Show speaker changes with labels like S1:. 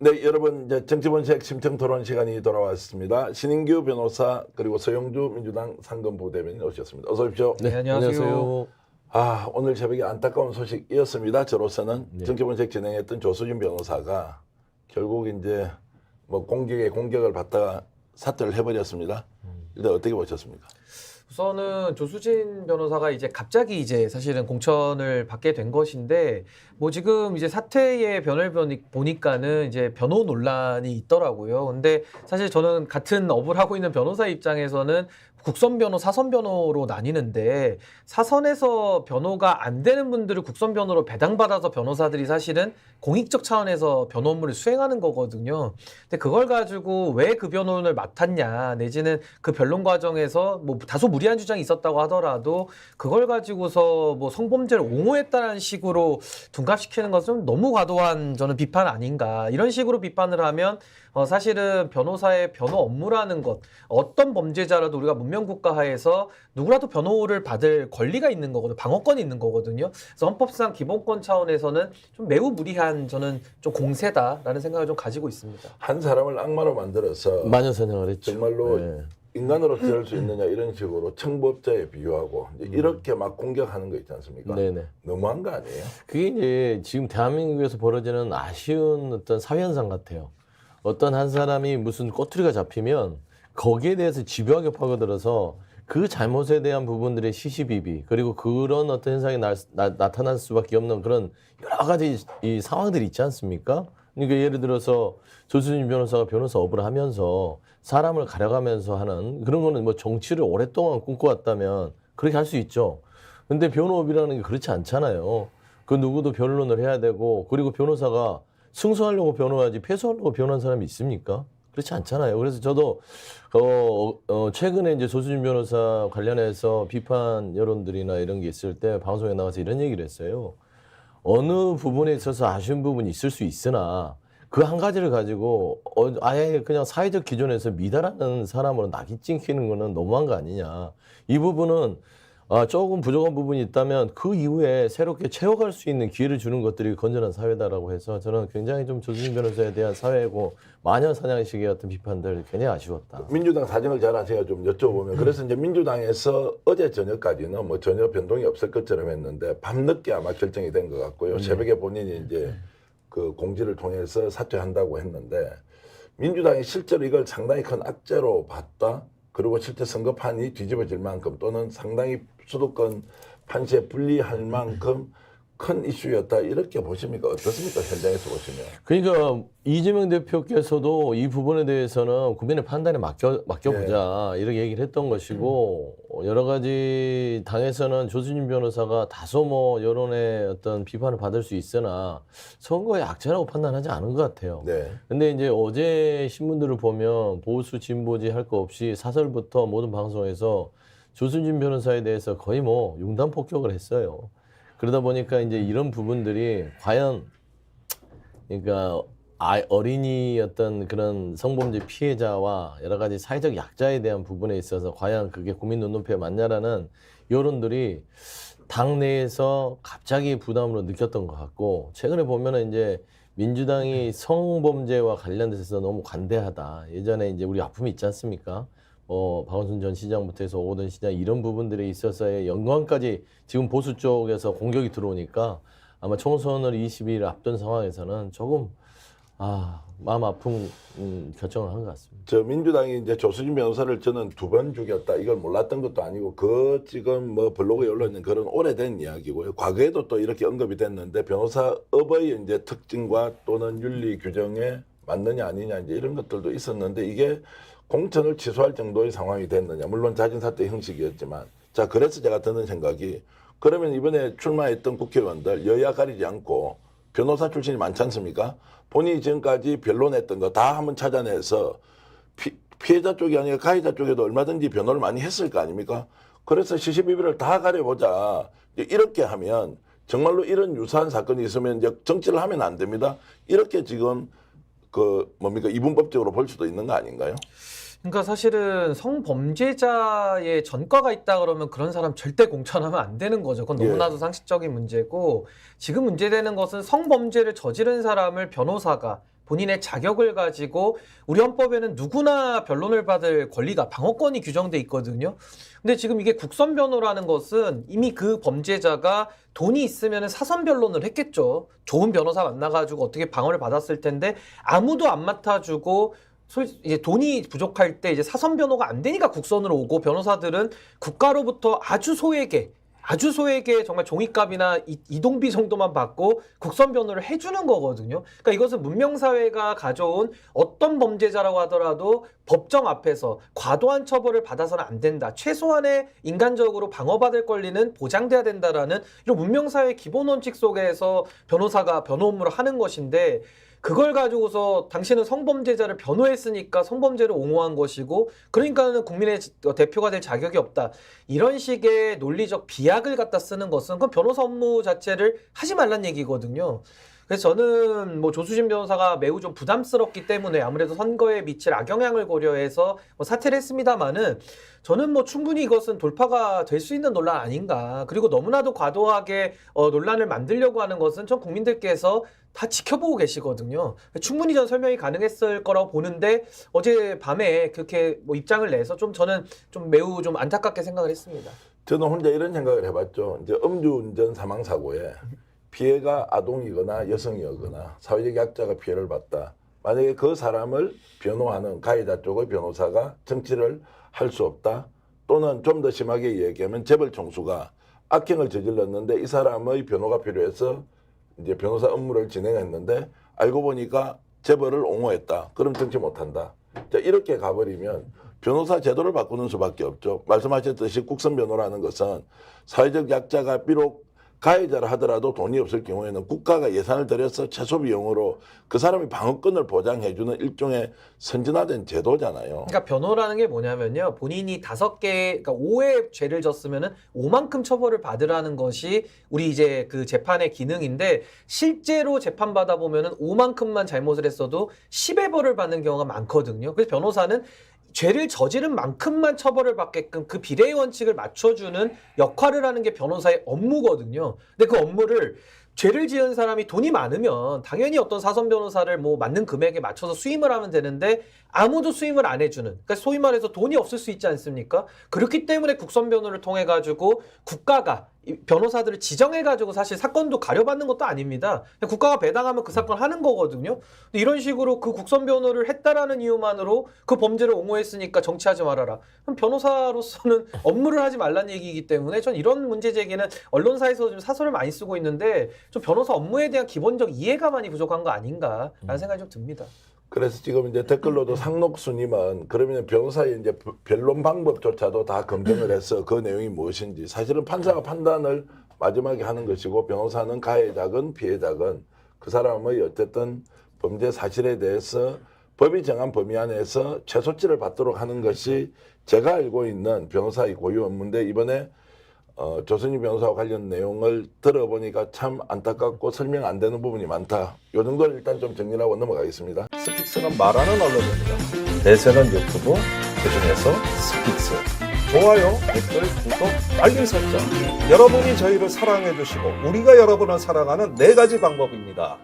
S1: 네, 여러분 이제 정치본색 심층토론 시간이 돌아왔습니다. 신인규 변호사 그리고 서영주 민주당 상근부대변인 오셨습니다. 어서 오십시오.
S2: 네, 안녕하세요.
S1: 오늘 새벽에 안타까운 소식이었습니다. 저로서는
S2: 네.
S1: 정치본색 진행했던 조수진 변호사가 결국 이제 뭐 공격에 공격을 받다가 사퇴를 해버렸습니다. 일단 어떻게 보셨습니까?
S2: 우선은 조수진 변호사가 이제 갑자기 이제 사실은 공천을 받게 된 것인데 뭐 지금 이제 사퇴의 변을 보니까는 이제 변호 논란이 있더라고요. 근데 사실 저는 같은 업을 하고 있는 변호사 입장에서는 국선 변호, 사선 변호로 나뉘는데 사선에서 변호가 안 되는 분들을 국선 변호로 배당받아서 변호사들이 사실은 공익적 차원에서 변호 업무를 수행하는 거거든요. 근데 그걸 가지고 왜 그 변호인을 맡았냐 내지는 그 변론 과정에서 뭐 다소 무리한 주장이 있었다고 하더라도 그걸 가지고서 뭐 성범죄를 옹호했다는 식으로 둔갑시키는 것은 너무 과도한 저는 비판 아닌가. 이런 식으로 비판을 하면 사실은 변호사의 변호 업무라는 것, 어떤 범죄자라도 우리가 문명국가하에서 누구라도 변호를 받을 권리가 있는 거거든요. 방어권이 있는 거거든요. 그래서 헌법상 기본권 차원에서는 좀 매우 무리한 저는 좀 공세다라는 생각을 좀 가지고 있습니다.
S1: 한 사람을 악마로 만들어서
S3: 마녀 사냥을 했죠.
S1: 정말로
S3: 네.
S1: 인간으로 대할 수 있느냐 이런 식으로 청법자에 비유하고 이제 이렇게 막 공격하는 거 있지 않습니까?
S3: 네네.
S1: 너무한 거 아니에요?
S3: 그게 이제 지금 대한민국에서 벌어지는 아쉬운 어떤 사회현상 같아요. 어떤 한 사람이 무슨 꼬투리가 잡히면 거기에 대해서 집요하게 파고들어서 그 잘못에 대한 부분들의 시시비비 그리고 그런 어떤 현상이 나타날 수밖에 없는 그런 여러 가지 이 상황들이 있지 않습니까? 그러니까 예를 들어서 조수진 변호사가 변호사 업을 하면서 사람을 가려가면서 하는 그런 거는 뭐 정치를 오랫동안 꿈꿔왔다면 그렇게 할 수 있죠. 근데 변호업이라는 게 그렇지 않잖아요. 그 누구도 변론을 해야 되고 그리고 변호사가 승소하려고 변호하지 패소하려고 변호한 사람이 있습니까? 그렇지 않잖아요. 그래서 저도 최근에 이제 조수진 변호사 관련해서 비판 여론들이나 이런 게 있을 때 방송에 나가서 이런 얘기를 했어요. 어느 부분에 있어서 아쉬운 부분이 있을 수 있으나 그 한 가지를 가지고 아예 그냥 사회적 기준에서 미달하는 사람으로 낙이 찍히는 거는 너무한 거 아니냐. 이 부분은 조금 부족한 부분이 있다면 그 이후에 새롭게 채워갈 수 있는 기회를 주는 것들이 건전한 사회다라고 해서 저는 굉장히 좀 조수진 변호사에 대한 사회고 마녀 사냥식의 어떤 비판들 굉장히 아쉬웠다.
S1: 민주당 사정을 잘 아세요? 좀 여쭤보면. 그래서 이제 민주당에서 어제 저녁까지는 뭐 전혀 변동이 없을 것처럼 했는데 밤늦게 아마 결정이 된 것 같고요. 새벽에 본인이 이제 그 공지를 통해서 사퇴한다고 했는데 민주당이 실제로 이걸 상당히 큰 악재로 봤다. 그리고 실제 선거판이 뒤집어질 만큼 또는 상당히 수도권 판시에 불리할 만큼 큰 이슈였다 이렇게 보십니까? 어떻습니까? 현장에서 보시면.
S3: 그러니까 이재명 대표께서도 이 부분에 대해서는 국민의 판단에 맡겨보자 이렇게 얘기를 했던 것이고 여러 가지 당에서는 조수진 변호사가 다소 뭐 여론의 어떤 비판을 받을 수 있으나 선거의 악재라고 판단하지 않은 것 같아요.
S1: 네.
S3: 근데 이제 어제 신문들을 보면 보수 진보지 할 거 없이 사설부터 모든 방송에서 조수진 변호사에 대해서 거의 뭐 융단 폭격을 했어요. 그러다 보니까 이제 이런 부분들이 과연 그러니까 어린이 어떤 그런 성범죄 피해자와 여러 가지 사회적 약자에 대한 부분에 있어서 과연 그게 국민 눈높이에 맞냐라는 여론들이 당내에서 갑자기 부담으로 느꼈던 것 같고 최근에 보면은 이제 민주당이 성범죄와 관련돼서 너무 관대하다. 예전에 이제 우리 아픔이 있지 않습니까? 박원순 전 시장부터 해서 오거돈 시장 이런 부분들에 있어서의 연관까지 지금 보수 쪽에서 공격이 들어오니까 아마 총선을 20일 앞둔 상황에서는 조금 마음 아픈 결정을 한 것 같습니다.
S1: 저 민주당이 이제 조수진 변호사를 저는 2번 죽였다. 이걸 몰랐던 것도 아니고 그 지금 뭐 블로그에 올라있는 그런 오래된 이야기고요. 과거에도 또 이렇게 언급이 됐는데 변호사업의 이제 특징과 또는 윤리 규정에 맞느냐 아니냐 이제 이런 것들도 있었는데 이게 공천을 취소할 정도의 상황이 됐느냐. 물론 자진사퇴 형식이었지만. 자, 그래서 제가 드는 생각이 그러면 이번에 출마했던 국회의원들 여야 가리지 않고 변호사 출신이 많지 않습니까? 본인이 지금까지 변론했던 거 다 한번 찾아내서 피해자 쪽이 아니라 가해자 쪽에도 얼마든지 변호를 많이 했을 거 아닙니까? 그래서 시시비비를 다 가려보자. 이렇게 하면 정말로 이런 유사한 사건이 있으면 이제 정치를 하면 안 됩니다. 이렇게 지금 이분법적으로 볼 수도 있는 거 아닌가요?
S2: 그러니까 사실은 성범죄자의 전과가 있다 그러면 그런 사람 절대 공천하면 안 되는 거죠. 그건 너무나도 상식적인 문제고 지금 문제되는 것은 성범죄를 저지른 사람을 변호사가 본인의 자격을 가지고 우리 헌법에는 누구나 변론을 받을 권리가 방어권이 규정돼 있거든요. 근데 지금 이게 국선 변호라는 것은 이미 그 범죄자가 돈이 있으면 사선 변론을 했겠죠. 좋은 변호사 만나가지고 어떻게 방어를 받았을 텐데 아무도 안 맡아주고 이제 돈이 부족할 때 이제 사선 변호가 안 되니까 국선으로 오고 변호사들은 국가로부터 아주 소액의 정말 종이값이나 이동비 정도만 받고 국선 변호를 해주는 거거든요. 그러니까 이것은 문명사회가 가져온 어떤 범죄자라고 하더라도 법정 앞에서 과도한 처벌을 받아서는 안 된다. 최소한의 인간적으로 방어받을 권리는 보장돼야 된다라는 이런 문명사회의 기본 원칙 속에서 변호사가 변호 업무를 하는 것인데 그걸 가지고서 당신은 성범죄자를 변호했으니까 성범죄를 옹호한 것이고 그러니까는 국민의 대표가 될 자격이 없다. 이런 식의 논리적 비약을 갖다 쓰는 것은 그건 변호사 업무 자체를 하지 말란 얘기거든요. 그래서 저는 뭐 조수진 변호사가 매우 좀 부담스럽기 때문에 아무래도 선거에 미칠 악영향을 고려해서 뭐 사퇴를 했습니다마는 저는 뭐 충분히 이것은 돌파가 될 수 있는 논란 아닌가. 그리고 너무나도 과도하게 논란을 만들려고 하는 것은 전 국민들께서 다 지켜보고 계시거든요. 충분히 전 설명이 가능했을 거라고 보는데 어제 밤에 그렇게 뭐 입장을 내서 좀 저는 좀 매우 좀 안타깝게 생각을 했습니다.
S1: 저는 혼자 이런 생각을 해봤죠. 이제 음주운전 사망 사고에 피해가 아동이거나 여성이거나 사회적 약자가 피해를 봤다. 만약에 그 사람을 변호하는 가해자 쪽의 변호사가 정치를 할 수 없다. 또는 좀 더 심하게 얘기하면 재벌 총수가 악행을 저질렀는데 이 사람의 변호가 필요해서 이제 변호사 업무를 진행했는데 알고 보니까 재벌을 옹호했다. 그럼 정치 못한다. 자, 이렇게 가버리면 변호사 제도를 바꾸는 수밖에 없죠. 말씀하셨듯이 국선 변호라는 것은 사회적 약자가 비록 가해자라 하더라도 돈이 없을 경우에는 국가가 예산을 들여서 최소 비용으로 그 사람이 방어권을 보장해주는 일종의 선진화된 제도잖아요.
S2: 그러니까 변호라는 게 뭐냐면요. 본인이 5개, 그러니까 5의 죄를 졌으면은 5만큼 처벌을 받으라는 것이 우리 이제 그 재판의 기능인데 실제로 재판받아 보면은 5만큼만 잘못을 했어도 10의 벌을 받는 경우가 많거든요. 그래서 변호사는 죄를 저지른 만큼만 처벌을 받게끔 그 비례의 원칙을 맞춰주는 역할을 하는 게 변호사의 업무거든요. 근데 그 업무를 죄를 지은 사람이 돈이 많으면 당연히 어떤 사선 변호사를 뭐 맞는 금액에 맞춰서 수임을 하면 되는데 아무도 수임을 안 해주는, 그러니까 소위 말해서 돈이 없을 수 있지 않습니까? 그렇기 때문에 국선 변호를 통해 가지고 국가가 이 변호사들을 지정해 가지고 사실 사건도 가려받는 것도 아닙니다. 그냥 국가가 배당하면 그 사건 하는 거거든요. 근데 이런 식으로 그 국선 변호를 했다라는 이유만으로 그 범죄를 옹호했으니까 정치하지 말아라. 그럼 변호사로서는 업무를 하지 말란 얘기이기 때문에 전 이런 문제 제기는 언론사에서 좀 사설을 많이 쓰고 있는데 좀 변호사 업무에 대한 기본적 이해가 많이 부족한 거 아닌가라는 생각이 좀 듭니다.
S1: 그래서 지금 이제 댓글로도 상록수님은 그러면 변호사의 이제 변론 방법조차도 다 검증을 해서 그 내용이 무엇인지 사실은 판사가 판단을 마지막에 하는 것이고 변호사는 가해자건 피해자건 그 사람의 어쨌든 범죄 사실에 대해서 법이 정한 범위 안에서 최소치를 받도록 하는 것이 제가 알고 있는 변호사의 고유 업무인데 이번에 조선희 변호사와 관련 내용을 들어보니까 참 안타깝고 설명 안 되는 부분이 많다. 요 정도를 일단 좀 정리하고 넘어가겠습니다.
S4: 스픽스는 말하는 언론입니다. 대세는 유튜브, 그중에서 스픽스. 좋아요, 댓글, 구독, 알림 설정. 여러분이 저희를 사랑해 주시고 우리가 여러분을 사랑하는 4가지 방법입니다.